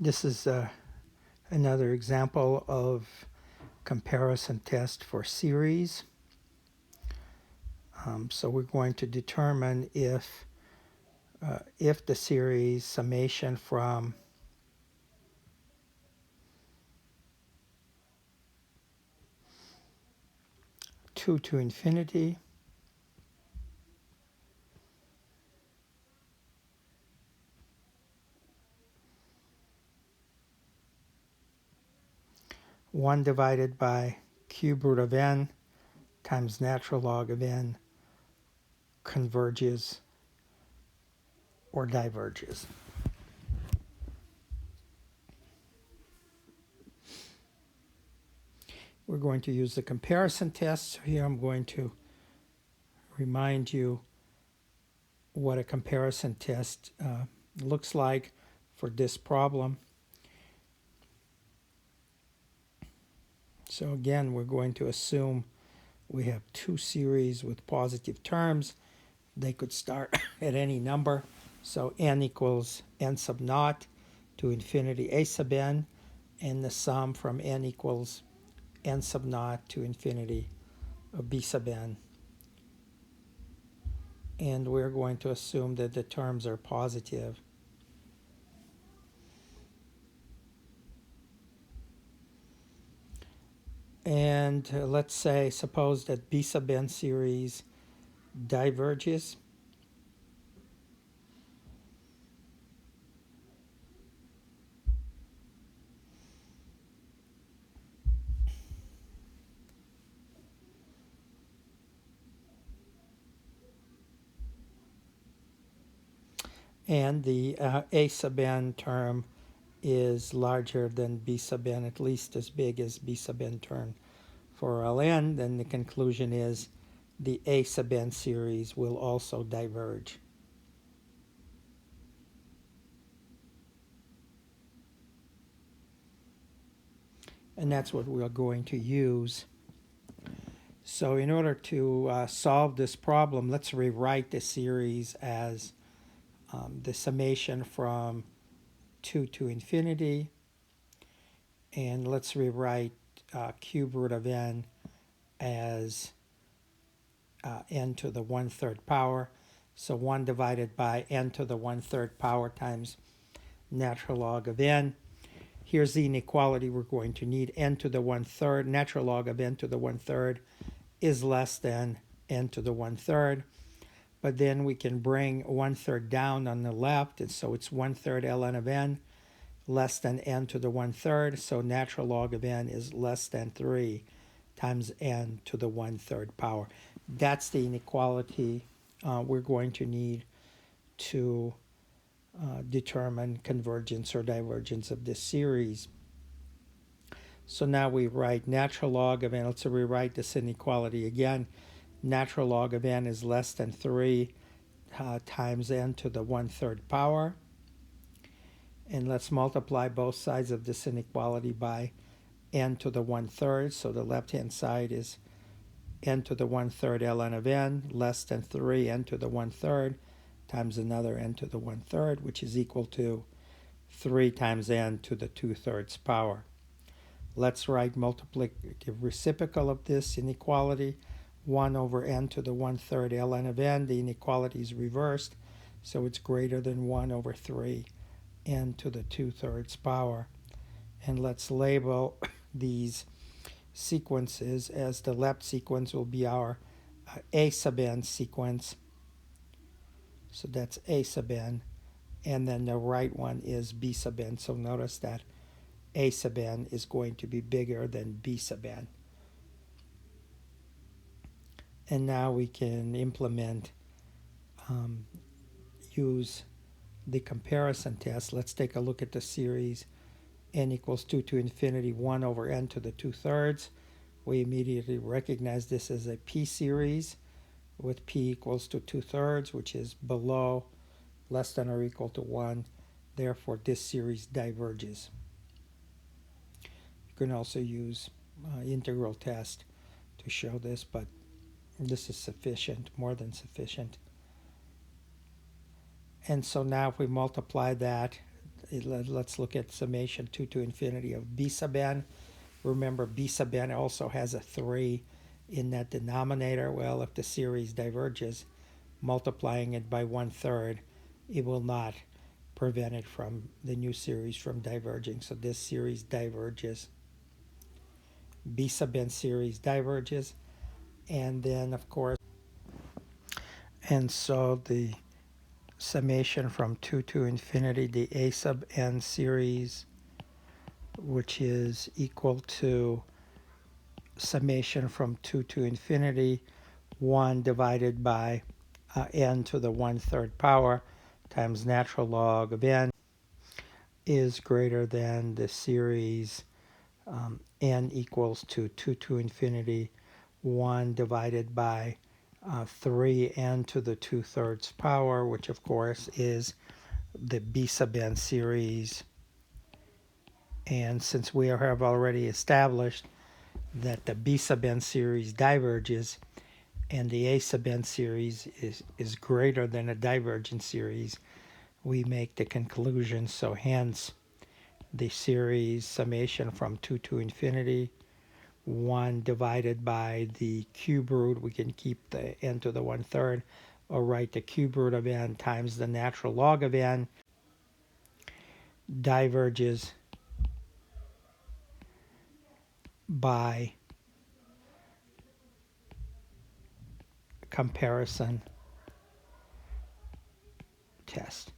This is another example of comparison test for series. So we're going to determine if the series summation from two to infinity one divided by cube root of n times natural log of n converges or diverges. We're going to use the comparison test. So here I'm going to remind you what a comparison test looks like for this problem. So again, we're going to assume we have two series with positive terms. They could start at any number. So n equals n sub naught to infinity a sub n, and the sum from n equals n sub naught to infinity of b sub n. And we're going to assume that the terms are positive. And let's say, suppose that b sub n series diverges. And the a sub n term is larger than b sub n, at least as big as b sub n term for Ln, then the conclusion is the a sub n series will also diverge. And that's what we're going to use. So in order to solve this problem, let's rewrite the series as the summation from 2 to infinity. And let's rewrite cube root of n as n to the 1/3 power. So 1 divided by n to the 1/3 power times natural log of n. Here's the inequality we're going to need. N to the 1/3, natural log of n to the 1/3 is less than n to the 1/3. But then we can bring 1/3 down on the left, and so it's 1/3 ln of n less than n to the 1/3. So natural log of n is less than 3 times n to the 1/3 power. That's the inequality we're going to need to determine convergence or divergence of this series. So now we write natural log of n. Let's rewrite this inequality again. Natural log of n is less than 3 times n to the 1/3 power. And let's multiply both sides of this inequality by n to the 1/3. So the left-hand side is n to the 1/3 ln of n less than 3 n to the 1/3 times another n to the 1/3, which is equal to 3 times n to the 2/3 power. Let's write multiplicative reciprocal of this inequality. 1 over n to the 1/3 ln of n. The inequality is reversed, so it's greater than 1 over 3 n to the 2/3 power. And let's label these sequences as the left sequence will be our a sub n sequence. So that's a sub n. And then the right one is b sub n. So notice that a sub n is going to be bigger than b sub n. And now we can implement, use the comparison test. Let's take a look at the series n equals 2 to infinity 1 over n to the 2/3. We immediately recognize this as a p series with p equals to 2/3, which is below, less than or equal to 1. Therefore, this series diverges. You can also use integral test to show this, but this is sufficient, more than sufficient. And so now if we multiply that, let's look at summation 2 to infinity of b sub n. Remember, b sub n also has a 3 in that denominator. Well, if the series diverges, multiplying it by 1/3, it will not prevent it from the new series from diverging. So this series diverges. B sub n series diverges. And then, of course, and so the summation from 2 to infinity, the a sub n series, which is equal to summation from 2 to infinity, 1 divided by n to the 1/3 power times natural log of n, is greater than the series n equals to 2 to infinity 1 divided by 3n to the 2/3 power, which of course is the b sub n series. And since we have already established that the b sub n series diverges and the a sub n series is greater than a divergent series, we make the conclusion. So hence the series summation from 2 to infinity 1 divided by the cube root, we can keep the n to the 1/3, or write the cube root of n times the natural log of n, diverges by comparison test.